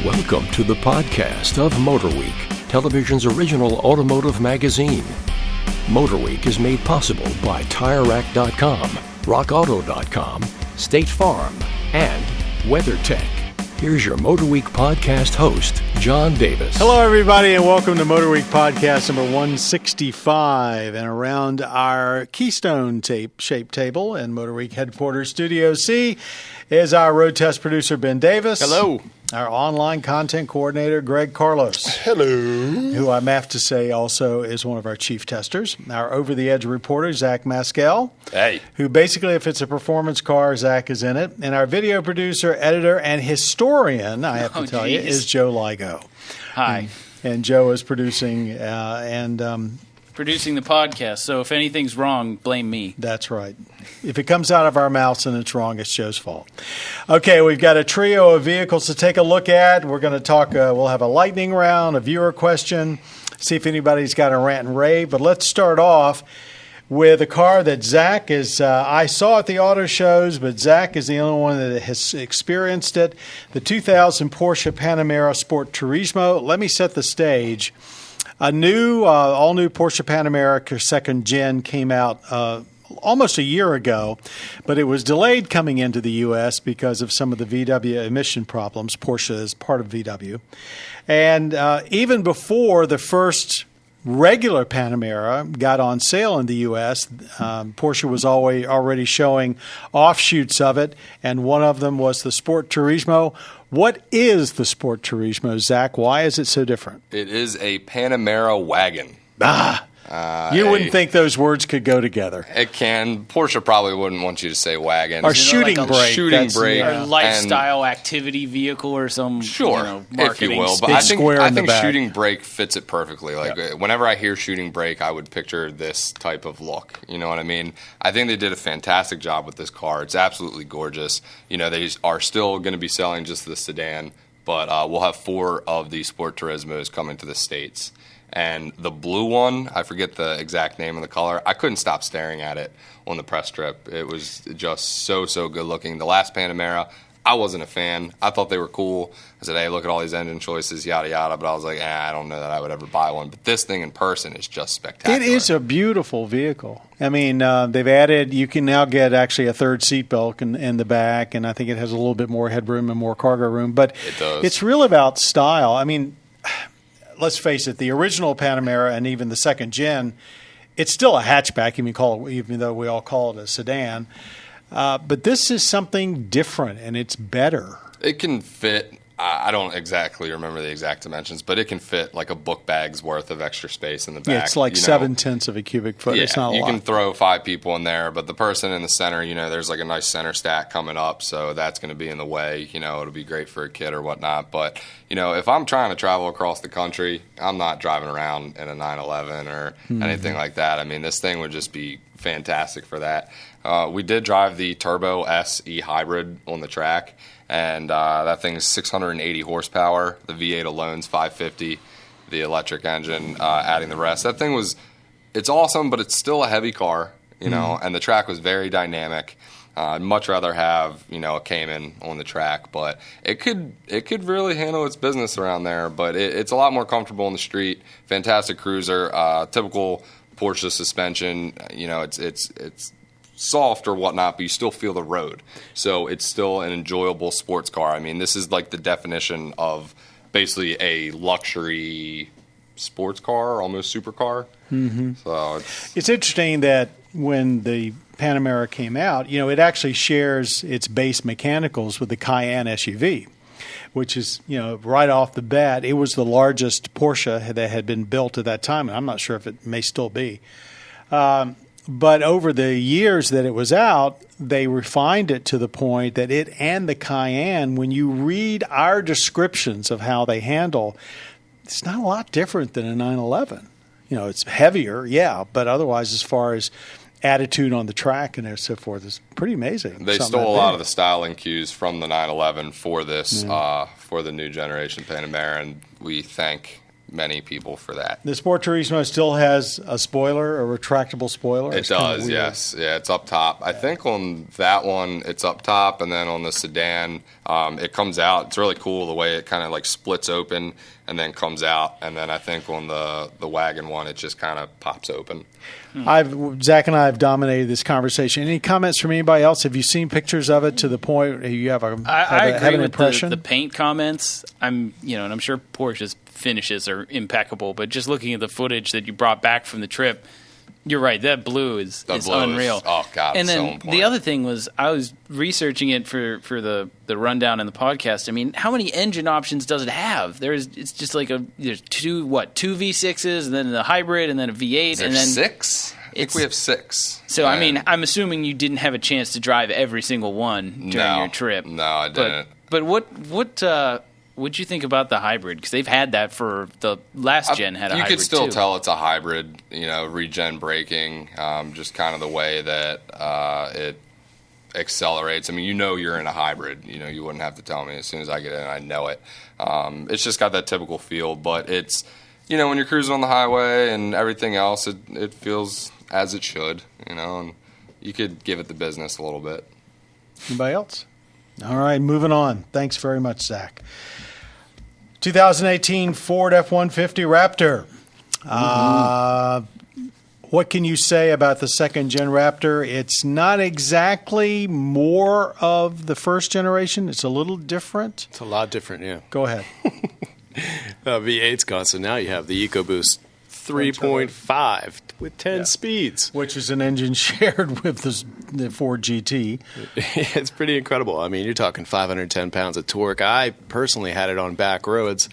Welcome to the podcast of MotorWeek, television's original automotive magazine. MotorWeek is made possible by TireRack.com, RockAuto.com, State Farm, and WeatherTech. Here's your MotorWeek podcast host, John Davis. Hello, everybody, and welcome to MotorWeek Podcast number 165. And around our Keystone shaped table in MotorWeek Headquarters Studio C is our road test producer, Ben Davis. Hello. Our online content coordinator, Greg Carlos. Hello. Who I'm have to say also is one of our chief testers. Our over-the-edge reporter, Zach Maskell. Hey. Who basically, if it's a performance car, Zach is in it. And our video producer, editor, and historian, I have to tell you, is Joe Ligo. Hi. And Joe is producing producing the podcast, so if anything's wrong, blame me. That's right. If it comes out of our mouths and it's wrong, it's Joe's fault. Okay, we've got a trio of vehicles to take a look at. We're going to talk, we'll have a lightning round, a viewer question, see if anybody's got a rant and rave. But let's start off with a car that Zach is, I saw at the auto shows, but Zach is the only one that has experienced it. The 2000 Porsche Panamera Sport Turismo. Let me set the stage. A new, all-new Porsche Panamera second gen came out almost a year ago, but it was delayed coming into the U.S. because of some of the VW emission problems. Porsche is part of VW. And even before the first regular Panamera got on sale in the U.S., Porsche was already showing offshoots of it, and one of them was the Sport Turismo. What is the Sport Turismo, Zach? Why is it so different? It is a Panamera wagon. You wouldn't think those words could go together. It can. Porsche probably wouldn't want you to say wagon. Or shooting like brake. Shooting brake. Or lifestyle activity vehicle or some Sure, marketing if you will. But I think shooting brake fits it perfectly. Like whenever I hear shooting brake, I would picture this type of look. You know what I mean? I think they did a fantastic job with this car. It's absolutely gorgeous. You know, they are still going to be selling just the sedan, but we'll have 4 of the Sport Turismos coming to the States. And the blue one, I forget the exact name of the color. I couldn't stop staring at it on the press trip. It was just so good looking. The last Panamera, I wasn't a fan. I thought they were cool. I said, hey, look at all these engine choices, yada, yada. But I was like, I don't know that I would ever buy one. But this thing in person is just spectacular. It is a beautiful vehicle. I mean, they've added, you can now get actually a third seat belt in the back. And I think it has a little bit more headroom and more cargo room. But it does. It's real about style. I mean, let's face it, the original Panamera and even the second gen, it's still a hatchback, even though we all call it a sedan. But this is something different, and it's better. It can fit. I don't exactly remember the exact dimensions, but it can fit like a book bag's worth of extra space in the back. Yeah, it's like 7/10 of a cubic foot. Yeah, it's not a lot. You can throw 5 people in there, but the person in the center, there's like a nice center stack coming up, so that's going to be in the way. It'll be great for a kid or whatnot. But, if I'm trying to travel across the country, I'm not driving around in a 911 or anything like that. I mean, this thing would just be fantastic for that. We did drive the Turbo SE Hybrid on the track, and that thing is 680 horsepower. The V8 alone's 550. The electric engine adding the rest. That thing it's awesome, but it's still a heavy car, and the track was very dynamic. I'd much rather have, a Cayman on the track, but it could really handle its business around there. But it's a lot more comfortable in the street. Fantastic cruiser, typical Porsche suspension. It's soft or whatnot, but you still feel the road. So it's still an enjoyable sports car. I mean, this is like the definition of basically a luxury sports car, almost supercar. Mm-hmm. So it's interesting that when the Panamera came out, it actually shares its base mechanicals with the Cayenne SUV, which is, right off the bat, it was the largest Porsche that had been built at that time, and I'm not sure if it may still be. But over the years that it was out, they refined it to the point that it and the Cayenne, when you read our descriptions of how they handle, it's not a lot different than a 911. It's heavier, but otherwise, as far as attitude on the track and so forth, is pretty amazing. They stole a lot of the styling cues from the 911 for this, for the new generation Panamera, and we thank many people for that. The Sport Turismo still has a spoiler, a retractable spoiler. It does, yes. Yeah, it's up top. I think on that one, it's up top, and then on the sedan, it comes out. It's really cool the way it kind of like splits open and then comes out. And then I think on the wagon one, it just kind of pops open. Zach and I have dominated this conversation. Any comments from anybody else? Have you seen pictures of it to the point you have an impression? The paint comments. And I'm sure Porsche's finishes are impeccable, but just looking at the footage that you brought back from the trip, you're right. That blue is unreal. Oh God! And then so the other thing was, I was researching it for the rundown in the podcast. I mean, how many engine options does it have? It's just like there's two V6s, and then the hybrid, and then a V8, and then 6. I think we have 6. So I mean, I'm assuming you didn't have a chance to drive every single one during your trip. No, I didn't. But what'd you think about the hybrid? Because they've had that for the last gen had a hybrid. You could still too. tell it's a hybrid, regen braking, just kind of the way that it accelerates. I mean, you're in a hybrid. You wouldn't have to tell me. As soon as I get in, I know it. It's just got that typical feel, but it's, when you're cruising on the highway and everything else, it feels as it should, and you could give it the business a little bit. Anybody else? All right, moving on. Thanks very much, Zach. 2018 Ford F-150 Raptor. What can you say about the second-gen Raptor? It's not exactly more of the first generation. It's a little different. It's a lot different, yeah. Go ahead. V8's gone, so now you have the EcoBoost 3.5 with 10 speeds. Which is an engine shared with the Ford GT. It's pretty incredible. I mean, you're talking 510 pounds of torque. I personally had it on back roads.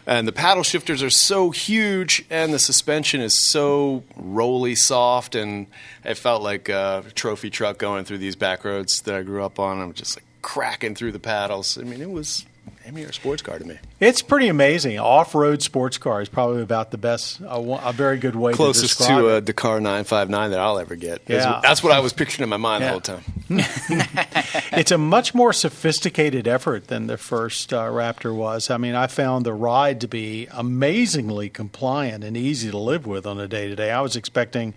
And the paddle shifters are so huge, and the suspension is so rolly soft, and it felt like a trophy truck going through these back roads that I grew up on. I'm just like cracking through the paddles. I mean, it was a sports car to me. It's pretty amazing. Off-road sports car is probably about the best, a very good way closest to describe to it. a Dakar 959 that I'll ever get. Yeah. That's what I was picturing in my mind the whole time. It's a much more sophisticated effort than the first Raptor was. I mean, I found the ride to be amazingly compliant and easy to live with on a day-to-day. I was expecting,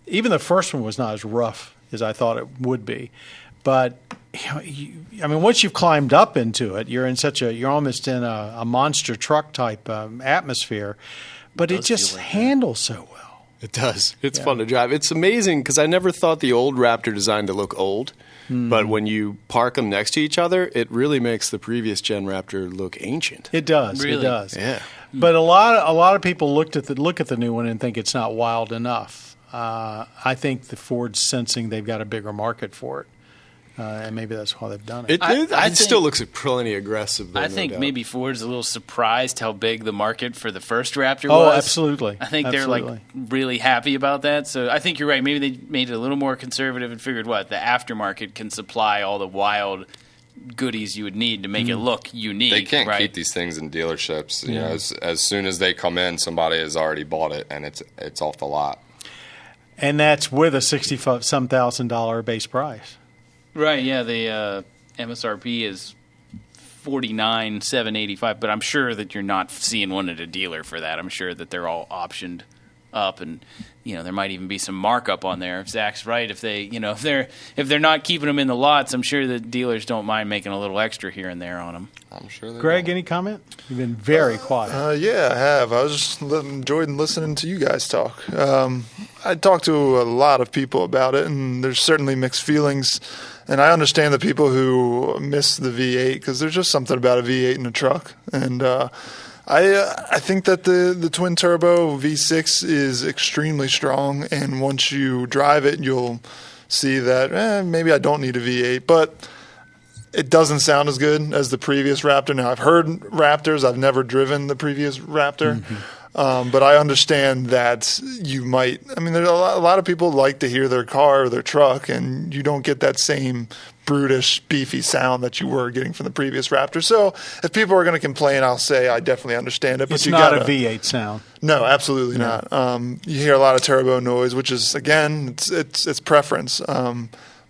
even the first one was not as rough as I thought it would be. But once you've climbed up into it, you're almost in a monster truck type atmosphere. But it just handles so well. It does. It's fun to drive. It's amazing because I never thought the old Raptor designed to look old. But when you park them next to each other, it really makes the previous gen Raptor look ancient. It does. Really? It does. Yeah. But a lot of people look at the new one and think it's not wild enough. I think the Ford's sensing they've got a bigger market for it. And maybe that's why they've done it. It still looks plenty aggressive, though, I think maybe Ford's a little surprised how big the market for the first Raptor was. Oh, absolutely. I think they're like really happy about that. So I think you're right. Maybe they made it a little more conservative and figured the aftermarket can supply all the wild goodies you would need to make it look unique. They can't keep these things in dealerships. As soon as they come in, somebody has already bought it, and it's off the lot. And that's with a $60-some thousand base price. Right, yeah, the MSRP is $49,785, but I'm sure that you're not seeing one at a dealer for that. I'm sure that they're all optioned up, and there might even be some markup on there. If Zach's right, if they're not keeping them in the lots, I'm sure the dealers don't mind making a little extra here and there on them. I'm sure. Greg, any comment? You've been very quiet. Yeah, I have. I was just enjoyed listening to you guys talk. I talked to a lot of people about it, and there's certainly mixed feelings. And I understand the people who miss the V8 because there's just something about a V8 in a truck. And I think that the twin turbo V6 is extremely strong, and once you drive it, you'll see that maybe I don't need a V8, but it doesn't sound as good as the previous Raptor. Now, I've heard Raptors. I've never driven the previous Raptor. But I understand that you might. I mean, there's a lot of people like to hear their car or their truck, and you don't get that same brutish, beefy sound that you were getting from the previous Raptor. So if people are going to complain, I'll say I definitely understand it. But it's not a V8 sound. No, absolutely not. You hear a lot of turbo noise, which is, again, it's preference.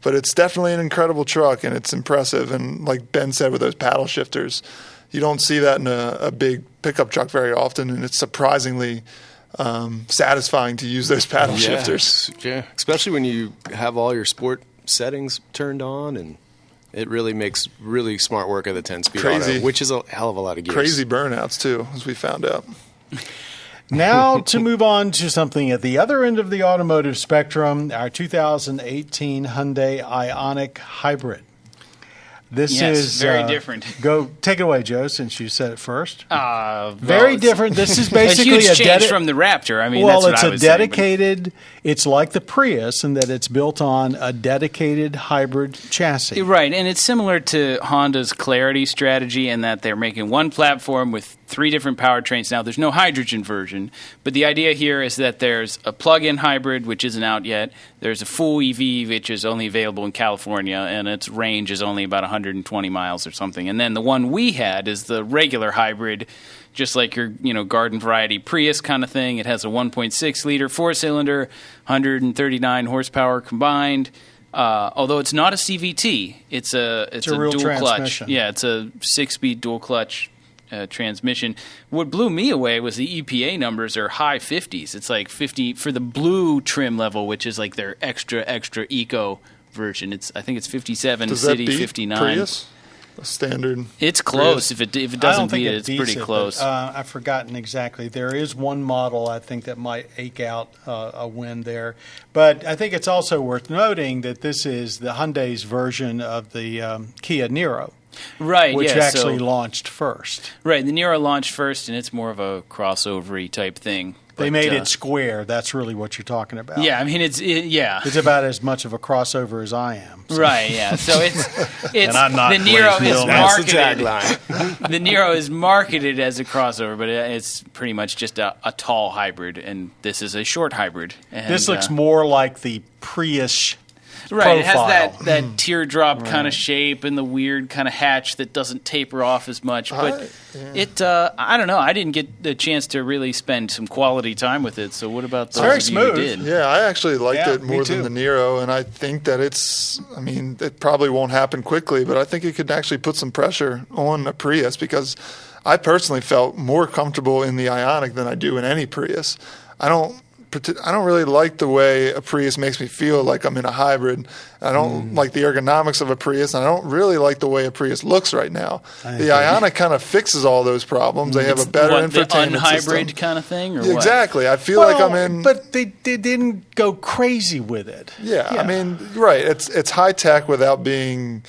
But it's definitely an incredible truck, and it's impressive. And like Ben said with those paddle shifters, You don't see that in a big pickup truck very often, and it's surprisingly satisfying to use those paddle shifters. Yeah, especially when you have all your sport settings turned on, and it really makes really smart work of the 10-speed auto, which is a hell of a lot of gears. Crazy burnouts, too, as we found out. Now to move on to something at the other end of the automotive spectrum, our 2018 Hyundai Ionic Hybrid. This is very different. Go take it away, Joe, since you said it first. Very different. This is basically a huge change from the Raptor. I mean, well, that's what it's a dedicated. It's like the Prius in that it's built on a dedicated hybrid chassis. Right, and it's similar to Honda's Clarity strategy in that they're making one platform with 3 different powertrains. Now, there's no hydrogen version, but the idea here is that there's a plug-in hybrid, which isn't out yet. There's a full EV, which is only available in California, and its range is only about 120 miles or something. And then the one we had is the regular hybrid, just like your garden variety Prius kind of thing. It has a 1.6-liter 4-cylinder, 139 horsepower combined. Although it's not a CVT, it's a real dual transmission. clutch. Yeah, it's a 6-speed dual clutch transmission. What blew me away was the EPA numbers are high 50s. It's like 50 for the blue trim level, which is like their extra eco version. I think it's 57 Does city, that beat 59. Prius? A standard. It's close. If it doesn't beat it, it's pretty close. I've forgotten exactly. There is one model I think that might eke out a win there, but I think it's also worth noting that this is the Hyundai's version of the Kia Niro. Right, which yeah, actually launched first. Right, the Niro launched first, and it's more of a crossover-y type thing. They made it square. That's really what you're talking about. Yeah, I mean, it's about as much of a crossover as I am. So. Right, yeah. So it's and I'm not the Niro is marketed. The Niro is marketed as a crossover, but it's pretty much just a tall hybrid, and this is a short hybrid. And, this looks more like the Prius. Right, profile. It has that teardrop kind of shape and the weird kind of hatch that doesn't taper off as much. But I don't know. I didn't get the chance to really spend some quality time with it. So what about those very of smooth. you who did? Yeah, I actually liked it more me too. than the Niro, and I think that it probably won't happen quickly, but I think it could actually put some pressure on a Prius because I personally felt more comfortable in the Ioniq than I do in any Prius. I don't really like the way a Prius makes me feel like I'm in a hybrid. I don't like the ergonomics of a Prius, and I don't really like the way a Prius looks right now. The Ioniq kind of fixes all those problems. They have a better infotainment the unhybrid system. kind of thing? Or exactly. I feel like I'm in... But they didn't go crazy with it. Yeah, I mean, right. It's high-tech without being...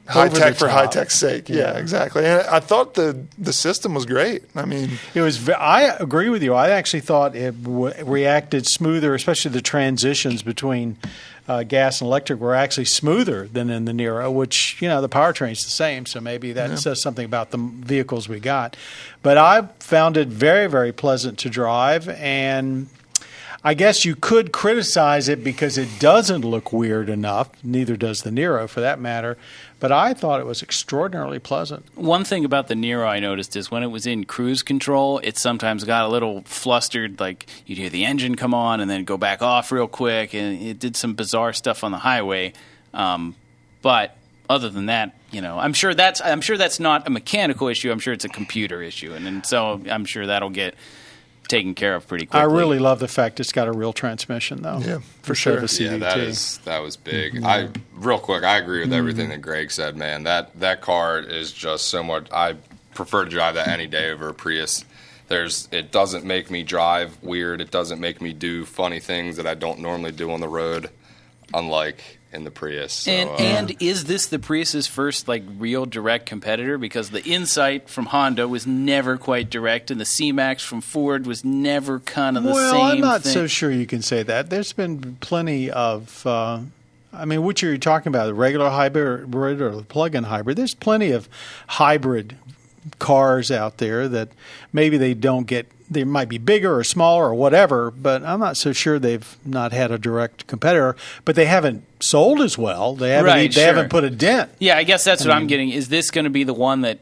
high-tech for high-tech's sake. Yeah, exactly. And I thought the system was great. I mean... I agree with you. I actually thought it reacted smoother, especially the transitions between gas and electric were actually smoother than in the Niro, which, the powertrain's the same, so maybe that says something about the vehicles we got. But I found it very, very pleasant to drive, and I guess you could criticize it because it doesn't look weird enough. Neither does the Niro, for that matter. But I thought it was extraordinarily pleasant. One thing about the Niro I noticed is when it was in cruise control, it sometimes got a little flustered. Like you'd hear the engine come on and then go back off real quick, and it did some bizarre stuff on the highway. But other than that, I'm sure that's not a mechanical issue. I'm sure it's a computer issue, and so I'm sure that'll get taken care of pretty quickly. I really love the fact it's got a real transmission, though. Yeah, for sure. Yeah, that was big. Real quick, I agree with everything that Greg said, man. That car is just so much. I prefer to drive that any day over a Prius. It doesn't make me drive weird. It doesn't make me do funny things that I don't normally do on the road, unlike in the Prius. So, and is this the Prius's first real direct competitor? Because the Insight from Honda was never quite direct, and the C-Max from Ford was never kind of the same. Well, I'm not thing. so sure you can say that. There's been plenty of. Which are you talking about? The regular hybrid or the plug-in hybrid? There's plenty of hybrid cars out there that maybe they don't get. They might be bigger or smaller or whatever, but I'm not so sure they've not had a direct competitor. But they haven't sold as well. They haven't. They haven't put a dent. Yeah, I guess that's what I'm getting. Is this going to be the one that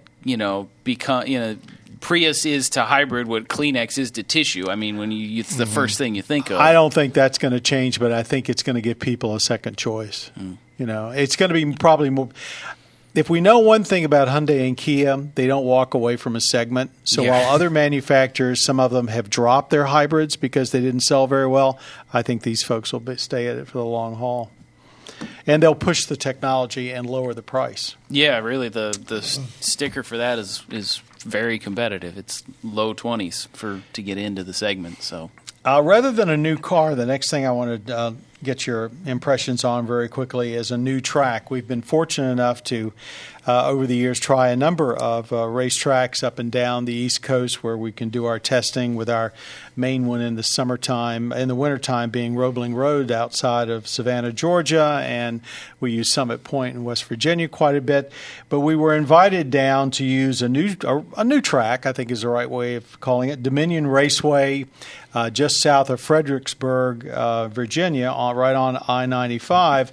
Prius is to hybrid what Kleenex is to tissue? I mean, when it's the first thing you think of. I don't think that's going to change, but I think it's going to give people a second choice. It's going to be probably more. if we know one thing about Hyundai and Kia, they don't walk away from a segment. So while other manufacturers, some of them have dropped their hybrids because they didn't sell very well, I think these folks will stay at it for the long haul. And they'll push the technology and lower the price. Yeah, really, the sticker for that is very competitive. It's low 20s to get into the segment. So rather than a new car, the next thing I want to get your impressions on very quickly is a new track. We've been fortunate enough to, over the years, try a number of racetracks up and down the East Coast where we can do our testing, with our main one in the summertime, in the wintertime being Roebling Road outside of Savannah, Georgia, and we use Summit Point in West Virginia quite a bit. But we were invited down to use a new track, I think is the right way of calling it, Dominion Raceway, just south of Fredericksburg, Virginia, right on I-95.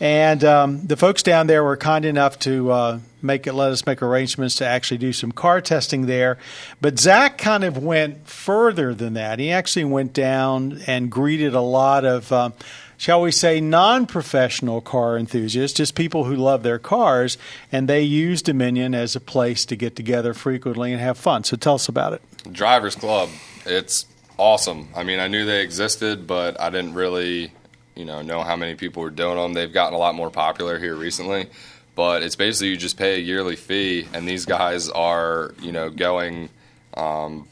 And the folks down there were kind enough to let us make arrangements to actually do some car testing there. But Zach kind of went further than that. He actually went down and greeted a lot of, shall we say, non-professional car enthusiasts, just people who love their cars, and they use Dominion as a place to get together frequently and have fun. So tell us about it. Drivers Club, it's awesome. I mean, I knew they existed, but I didn't really know how many people were doing them. They've gotten a lot more popular here recently, but it's basically you just pay a yearly fee, and these guys are going 1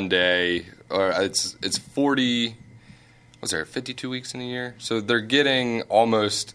day, or it's 40, 52 weeks in a year, so they're getting almost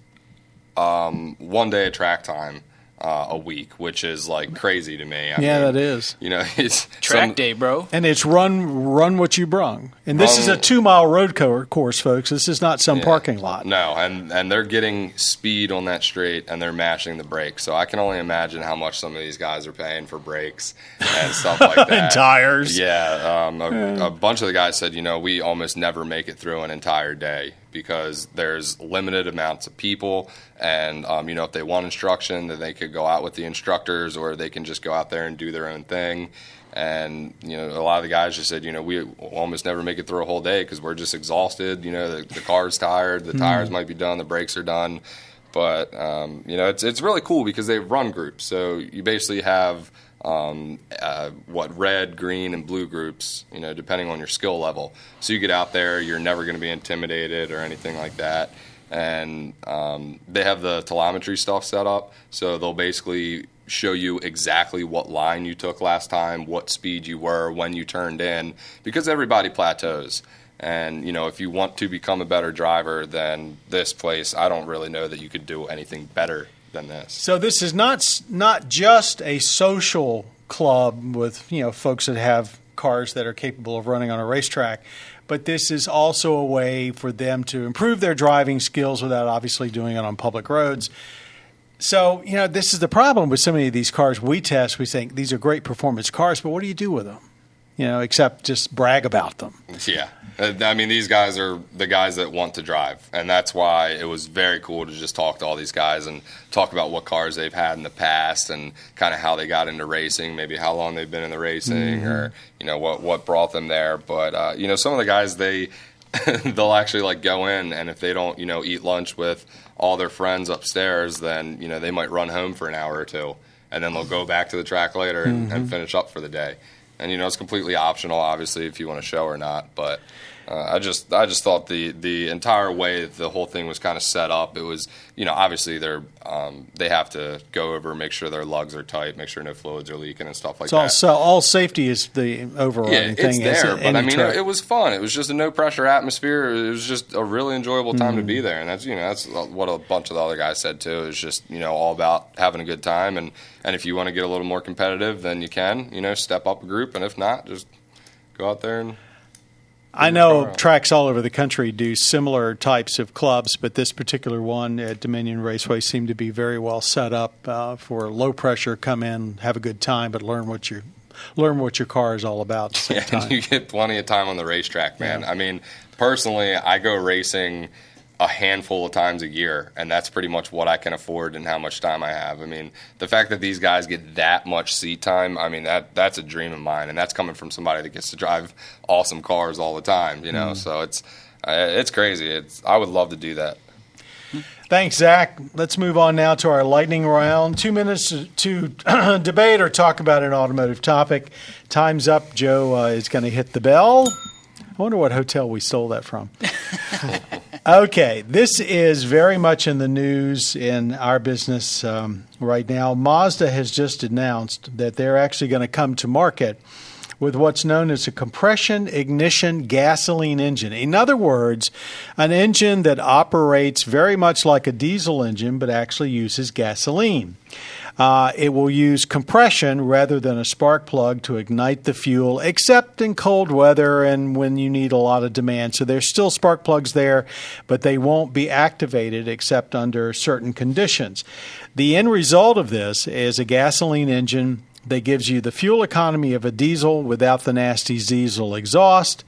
1 day of track time a week, which is like crazy to me. I mean, that is. It's track day, bro. And it's run what you brung. And this is a 2-mile road course, folks. This is not some parking lot. No, and they're getting speed on that straight, and they're mashing the brakes. So I can only imagine how much some of these guys are paying for brakes and stuff like that. And tires. Yeah. A bunch of the guys said, we almost never make it through an entire day because there's limited amounts of people. And, if they want instruction, then they could go out with the instructors, or they can just go out there and do their own thing. And, a lot of the guys just said, we almost never make it through a whole day because we're just exhausted. The car's tired, the tires might be done, the brakes are done. But, it's really cool because they run groups. So you basically have red, green, and blue groups, depending on your skill level. So you get out there, you're never going to be intimidated or anything like that. And they have the telemetry stuff set up, so they'll basically show you exactly what line you took last time, what speed you were, when you turned in, because everybody plateaus. And, if you want to become a better driver than this place, I don't really know that you could do anything better than this. So this is not just a social club with, folks that have cars that are capable of running on a racetrack, but this is also a way for them to improve their driving skills without obviously doing it on public roads. So, this is the problem with so many of these cars we test. We think these are great performance cars, but what do you do with them? Except just brag about them. Yeah. I mean, these guys are the guys that want to drive, and that's why it was very cool to just talk to all these guys and talk about what cars they've had in the past and kind of how they got into racing, maybe how long they've been in the racing, or what brought them there. But some of the guys they'll actually go in, and if they don't eat lunch with all their friends upstairs, then they might run home for an hour or two, and then they'll go back to the track later and finish up for the day. And it's completely optional, obviously, if you want to show or not. But I just thought the entire way the whole thing was kind of set up, it was obviously they have to go over, make sure their lugs are tight, make sure no fluids are leaking and stuff like that. So all safety is the overriding thing. It's there, but I mean it was fun. It was just a no pressure atmosphere. It was just a really enjoyable time to be there, and that's what a bunch of the other guys said too. It's just all about having a good time, and if you want to get a little more competitive, then you can step up a group, and if not, just go out there and. I know tracks all over the country do similar types of clubs, but this particular one at Dominion Raceway seemed to be very well set up for low pressure. Come in, have a good time, but learn what your car is all about. At the same time. You get plenty of time on the racetrack, man. Yeah. I mean, personally, I go racing a handful of times a year, and that's pretty much what I can afford and how much time I have. I mean, the fact that these guys get that much seat time, I mean, that's a dream of mine, and that's coming from somebody that gets to drive awesome cars all the time, So it's crazy. I would love to do that. Thanks, Zach. Let's move on now to our lightning round. 2 minutes to debate or talk about an automotive topic. Time's up. Joe is going to hit the bell. I wonder what hotel we stole that from. Okay, this is very much in the news in our business right now. Mazda has just announced that they're actually going to come to market with what's known as a compression ignition gasoline engine. In other words, an engine that operates very much like a diesel engine but actually uses gasoline. It will use compression rather than a spark plug to ignite the fuel, except in cold weather and when you need a lot of demand. So there's still spark plugs there, but they won't be activated except under certain conditions. The end result of this is a gasoline engine that gives you the fuel economy of a diesel without the nasty diesel exhaust.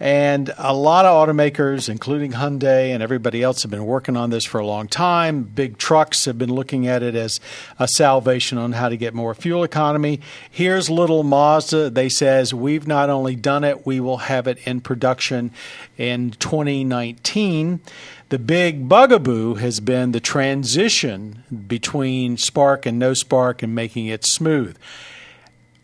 And a lot of automakers, including Hyundai and everybody else, have been working on this for a long time. Big trucks have been looking at it as a salvation on how to get more fuel economy. Here's little Mazda. They says, we've not only done it, we will have it in production in 2019. The big bugaboo has been the transition between spark and no spark and making it smooth.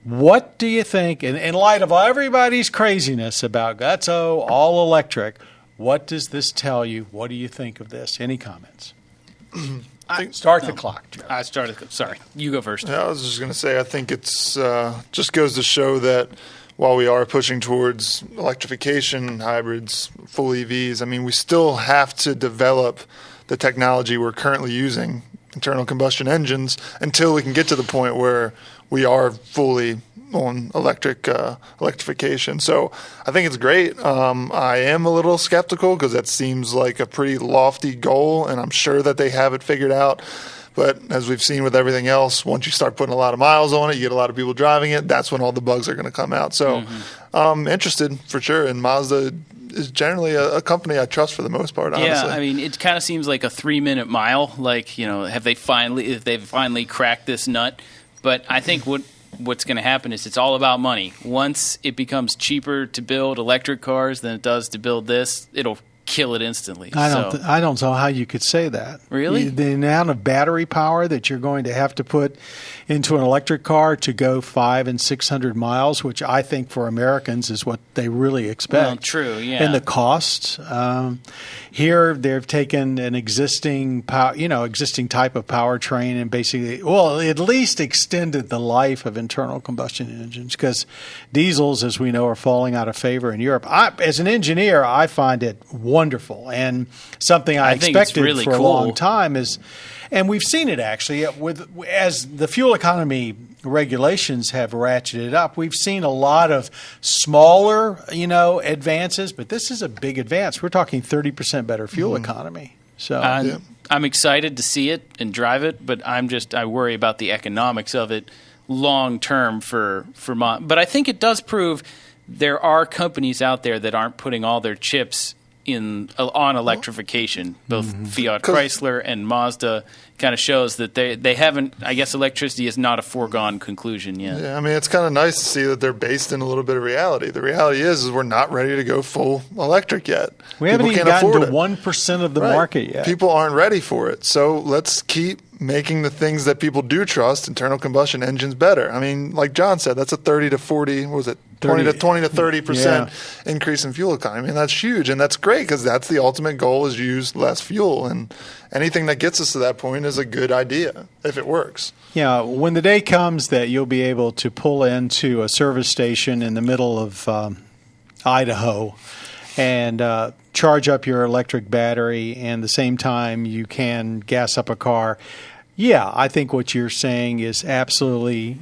What do you think, in light of everybody's craziness about Guzzo, all electric, what does this tell you? What do you think of this? Any comments? Start the clock, Joe. I started. Sorry, you go first. Yeah, I was just going to say, I think it's just goes to show that while we are pushing towards electrification, hybrids, full EVs, I mean, we still have to develop the technology we're currently using, internal combustion engines, until we can get to the point where we are fully on electrification. So I think it's great. I am a little skeptical because that seems like a pretty lofty goal, and I'm sure that they have it figured out. But as we've seen with everything else, once you start putting a lot of miles on it, you get a lot of people driving it, that's when all the bugs are going to come out. So I'm interested for sure. And Mazda is generally a company I trust for the most part, honestly. Yeah, I mean, it kind of seems like a 3-minute mile. Like, you know, have they finally cracked this nut? But I think what's going to happen is it's all about money. Once it becomes cheaper to build electric cars than it does to build this, it'll kill it instantly. I don't know how you could say that. Really? The amount of battery power that you're going to have to put into an electric car to go 500 and 600 miles, which I think for Americans is what they really expect. Well, true, yeah. And the cost. Here, they've taken an existing type of powertrain and basically, well, at least extended the life of internal combustion engines because diesels, as we know, are falling out of favor in Europe. As an engineer, I find it wonderful and something I expected really for a cool. long time is, and we've seen it actually as the fuel economy regulations have ratcheted up. We've seen a lot of smaller, advances, but this is a big advance. We're talking 30% better fuel economy. So I'm excited to see it and drive it, but I worry about the economics of it long term but I think it does prove there are companies out there that aren't putting all their chips on electrification. Both Fiat Chrysler and Mazda kind of shows that they haven't. I guess electricity is not a foregone conclusion yet. Yeah, I mean, it's kind of nice to see that they're based in a little bit of reality. The reality is we're not ready to go full electric yet. We haven't even gotten to 1% of the market yet. People aren't ready for it. So let's keep making the things that people do trust, internal combustion engines, better. I mean, like John said, that's a 30 to 40, what was it? 20 to 30% increase in fuel economy. I mean, that's huge, and that's great because that's the ultimate goal is use less fuel. And anything that gets us to that point is a good idea if it works. Yeah, when the day comes that you'll be able to pull into a service station in the middle of Idaho and charge up your electric battery and the same time you can gas up a car, I think what you're saying is absolutely,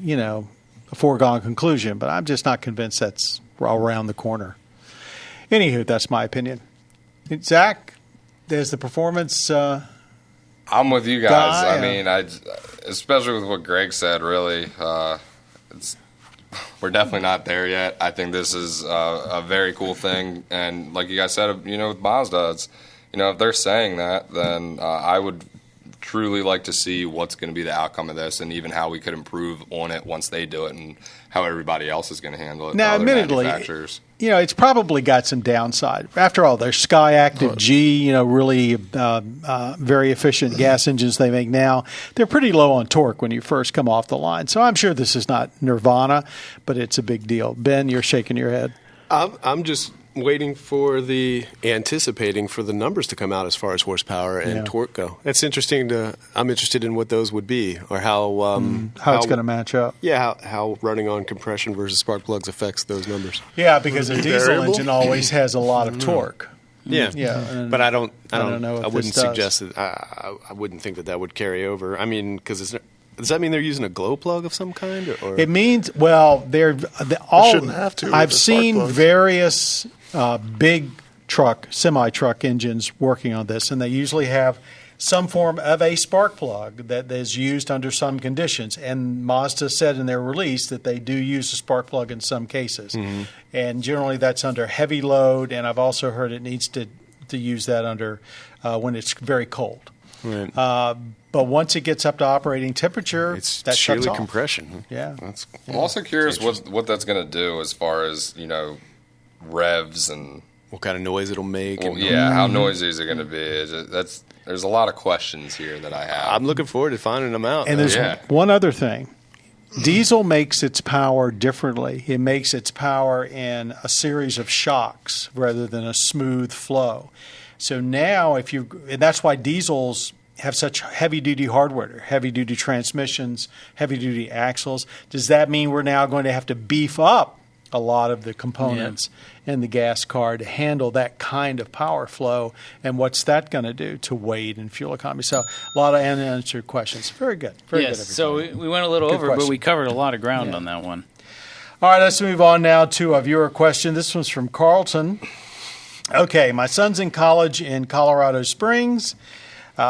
a foregone conclusion, but I'm just not convinced that's around the corner. Anywho, that's my opinion. Zach, there's the performance. I'm with you guys. I mean, especially with what Greg said, really, we're definitely not there yet. I think this is a very cool thing, and like you guys said, with Mazda, it's, if they're saying that, then I would truly like to see what's going to be the outcome of this, and even how we could improve on it once they do it, and how everybody else is going to handle it. Now, admittedly, it's probably got some downside. After all, there's Sky Active G, really very efficient gas engines they make now. They're pretty low on torque when you first come off the line. So I'm sure this is not nirvana, but it's a big deal. Ben, you're shaking your head. I'm just anticipating for the numbers to come out as far as horsepower and torque go. It's interesting I'm interested in what those would be, or how it's going to match up. Yeah, how running on compression versus spark plugs affects those numbers. Yeah, because a diesel engine always has a lot of torque. Yeah. But I don't know. I wouldn't suggest that. I wouldn't think that would carry over. I mean, because does that mean they're using a glow plug of some kind? Or? It means, well, they shouldn't have to. I've seen various big semi-truck engines working on this, and they usually have some form of a spark plug that is used under some conditions. And Mazda said in their release that they do use a spark plug in some cases. Mm-hmm. And generally that's under heavy load, and I've also heard it needs to use that under when it's very cold. Right. But once it gets up to operating temperature, it's that sheerly shuts off. Compression. Yeah. I'm also curious what that's going to do as far as, revs and what kind of noise it'll make. How noisy is it going to be? There's a lot of questions here that I have. I'm looking forward to finding them out. And there's one other thing. Diesel makes its power differently. It makes its power in a series of shocks rather than a smooth flow. So now and that's why diesels have such heavy-duty hardware, heavy-duty transmissions, heavy-duty axles. Does that mean we're now going to have to beef up a lot of the components in the gas car to handle that kind of power flow? And what's that going to do to weight and fuel economy? So a lot of unanswered questions. Very good. Very good, everybody. So we went a little over, but we covered a lot of ground on that one. All right, let's move on now to a viewer question. This one's from Carlton. Okay, my son's in college in Colorado Springs.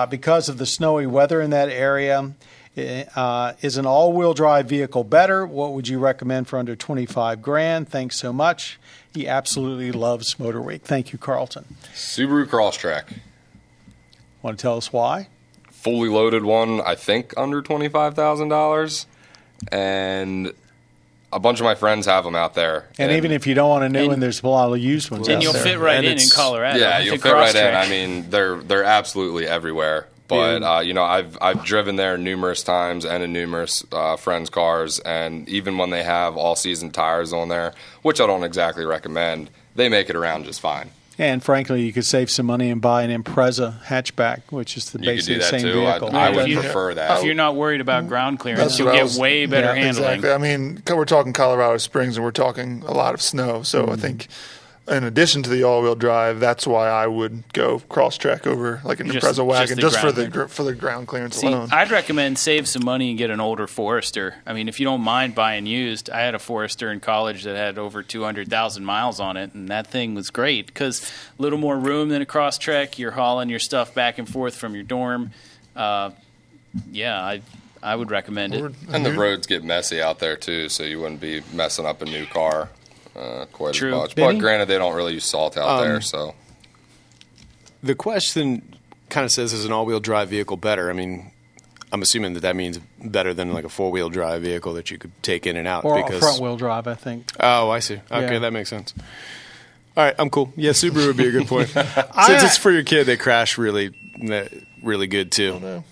Because of the snowy weather in that area, is an all-wheel drive vehicle better? What would you recommend for under $25,000? Thanks so much. He absolutely loves MotorWeek. Thank you, Carlton. Subaru Crosstrek. Want to tell us why? Fully loaded one, I think under $25,000, and a bunch of my friends have them out there. And even if you don't want a new one, there's a lot of used ones. And you'll fit right in Colorado. Yeah, you'll fit right in. I mean, they're absolutely everywhere. But I've driven there numerous times and in numerous friends' cars, and even when they have all-season tires on there, which I don't exactly recommend, they make it around just fine. And frankly, you could save some money and buy an Impreza hatchback, which is basically the same vehicle. I would prefer that. If you're not worried about ground clearance, you'll get way better handling. Exactly. I mean, we're talking Colorado Springs, and we're talking a lot of snow. So I think in addition to the all-wheel drive, that's why I would go Crosstrek over like an Impreza wagon, just for the ground clearance alone. I'd recommend save some money and get an older Forester. I mean, if you don't mind buying used, I had a Forester in college that had over 200,000 miles on it, and that thing was great because a little more room than a Crosstrek. You're hauling your stuff back and forth from your dorm. I would recommend it. And the roads get messy out there too, so you wouldn't be messing up a new car. Quite as much. But granted, they don't really use salt out there, so. The question kind of says, is an all-wheel drive vehicle better? I mean, I'm assuming that means better than like a four-wheel drive vehicle that you could take in and out. Or a front-wheel drive, I think. Oh, I see. Okay, that makes sense. All right, I'm cool. Yeah, Subaru would be a good point. Since it's for your kid, they crash really good too.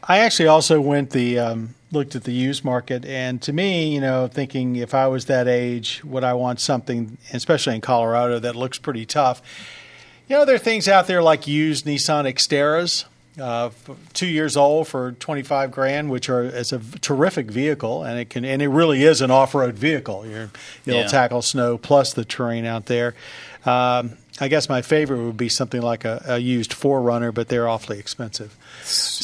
I actually also looked at the used market, and to me, thinking if I was that age, would I want something, especially in Colorado, that looks pretty tough? There are things out there like used Nissan Xteras, 2 years old for $25,000, which is a terrific vehicle, and it really is an off-road vehicle. It'll tackle snow plus the terrain out there. I guess my favorite would be something like a used 4Runner, but they're awfully expensive.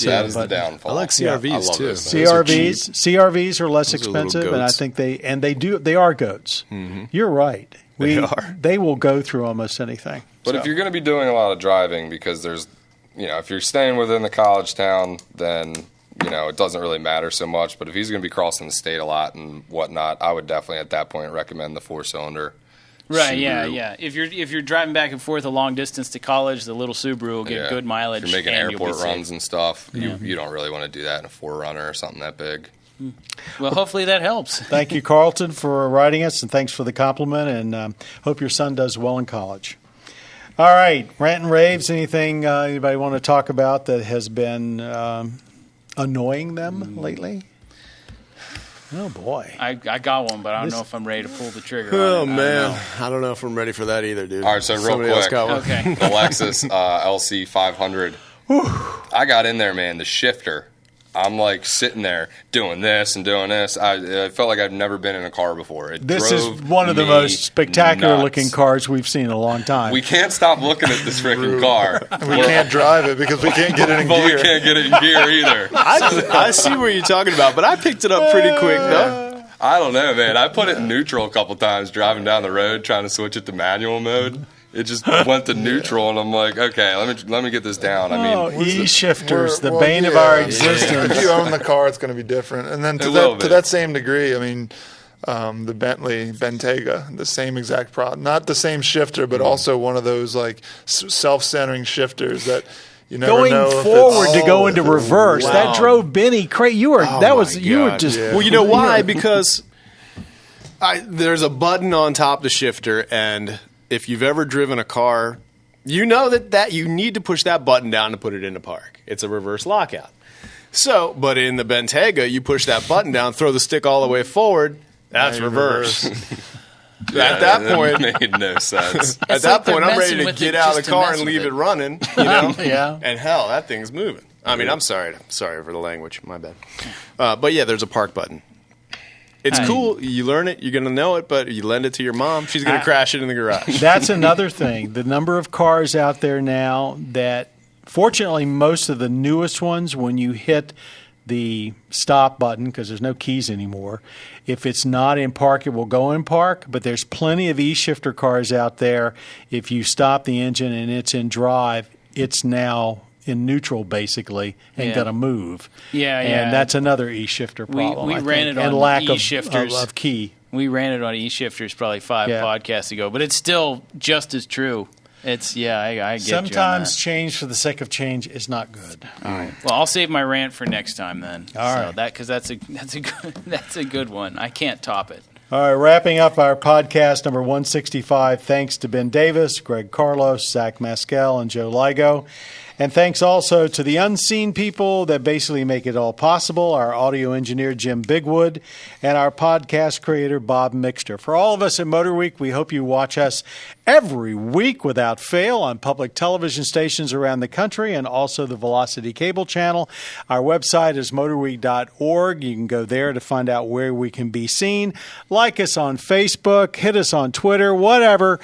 That is the downfall. I like CRVs too. CRVs are less expensive, and I think they are goats. Mm-hmm. You're right. They will go through almost anything. But if you're going to be doing a lot of driving, because there's, if you're staying within the college town, then it doesn't really matter so much. But if he's going to be crossing the state a lot and whatnot, I would definitely at that point recommend the 4-cylinder. Right, Subaru. yeah. If you're driving back and forth a long distance to college, the little Subaru will get good mileage. If you're making and airport runs safe. and stuff, you don't really want to do that in a 4Runner or something that big. Well, hopefully that helps. Thank you, Carlton, for writing us, and thanks for the compliment, and hope your son does well in college. All right, rant and raves. Anything anybody want to talk about that has been annoying them lately? Oh, boy. I got one, but I don't know if I'm ready to pull the trigger Oh, on it. man. I don't know if I'm ready for that either, dude. All right, so real Somebody else quick. got one. Okay. The Lexus LC 500. I got in there, man, the shifter. I'm like sitting there doing this and doing this. I felt like I've never been in a car before. This is drove one of the me most spectacular-looking nuts. cars we've seen in a long time. We can't stop looking at this freaking car. We can't drive it because we can't get it in But gear. we can't get it in gear either. I see what you're talking about, but I picked it up pretty quick, though. I don't know, man. I put it in neutral a couple times driving down the road trying to switch it to manual mode. It just went to neutral, and I'm like, okay, let me get this down. I mean, E-shifters, the Well, bane of yeah. our existence. If you own the car, it's going to be different. And then A little to bit. that same degree, I mean, the Bentley Bentayga, the same exact product, not the same shifter, but also one of those like self-centering shifters that you never Going know if forward it's, to go into reverse, wow. that drove Benny crazy. You were Oh that was my you were God. just. Yeah. Well, you know why? Because there's a button on top of the shifter, and if you've ever driven a car, you know that you need to push that button down to put it into park. It's a reverse lockout. So, but in the Bentayga, you push that button down, throw the stick all the way forward. That's reverse. At that point, it made no sense. at It's that like they're point, I'm ready messing to with get it out of just the to car mess and with leave it. it running. You know? Yeah. And hell, that thing's moving. I mean, I'm sorry for the language. My bad. But yeah, there's a park button. It's cool. You learn it. You're going to know it, but you lend it to your mom. She's going to crash it in the garage. That's another thing. The number of cars out there now that, fortunately, most of the newest ones, when you hit the stop button, because there's no keys anymore, if it's not in park, it will go in park. But there's plenty of e-shifter cars out there. If you stop the engine and it's in drive, it's now in neutral, basically, and going to move. Yeah, and yeah. that's another e-shifter problem. we I ran think, it and on lack e-shifters. of key. We ran it on e-shifters probably 5 podcasts ago, but it's still just as true. It's I get Sometimes you on change for the sake of change is not good. that. All right. Well, I'll save my rant for next time then. All right. Because that's a good one. I can't top it. All right, wrapping up our podcast number 165. Thanks to Ben Davis, Greg Carlos, Zach Maskell, and Joe Ligo. And thanks also to the unseen people that basically make it all possible, our audio engineer, Jim Bigwood, and our podcast creator, Bob Mixter. For all of us at MotorWeek, we hope you watch us every week without fail on public television stations around the country and also the Velocity Cable Channel. Our website is motorweek.org. You can go there to find out where we can be seen. Like us on Facebook, hit us on Twitter, whatever.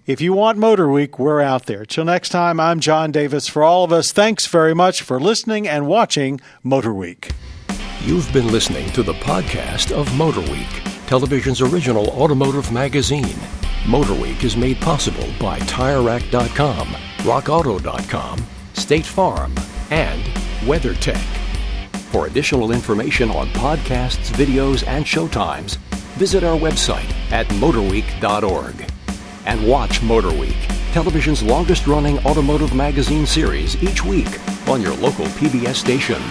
If you want Motor Week, we're out there. Till next time, I'm John Davis. For all of us, thanks very much for listening and watching Motor Week. You've been listening to the podcast of MotorWeek, television's original automotive magazine. MotorWeek is made possible by TireRack.com, RockAuto.com, State Farm, and WeatherTech. For additional information on podcasts, videos, and showtimes, visit our website at MotorWeek.org. And watch MotorWeek, television's longest-running automotive magazine series each week on your local PBS station.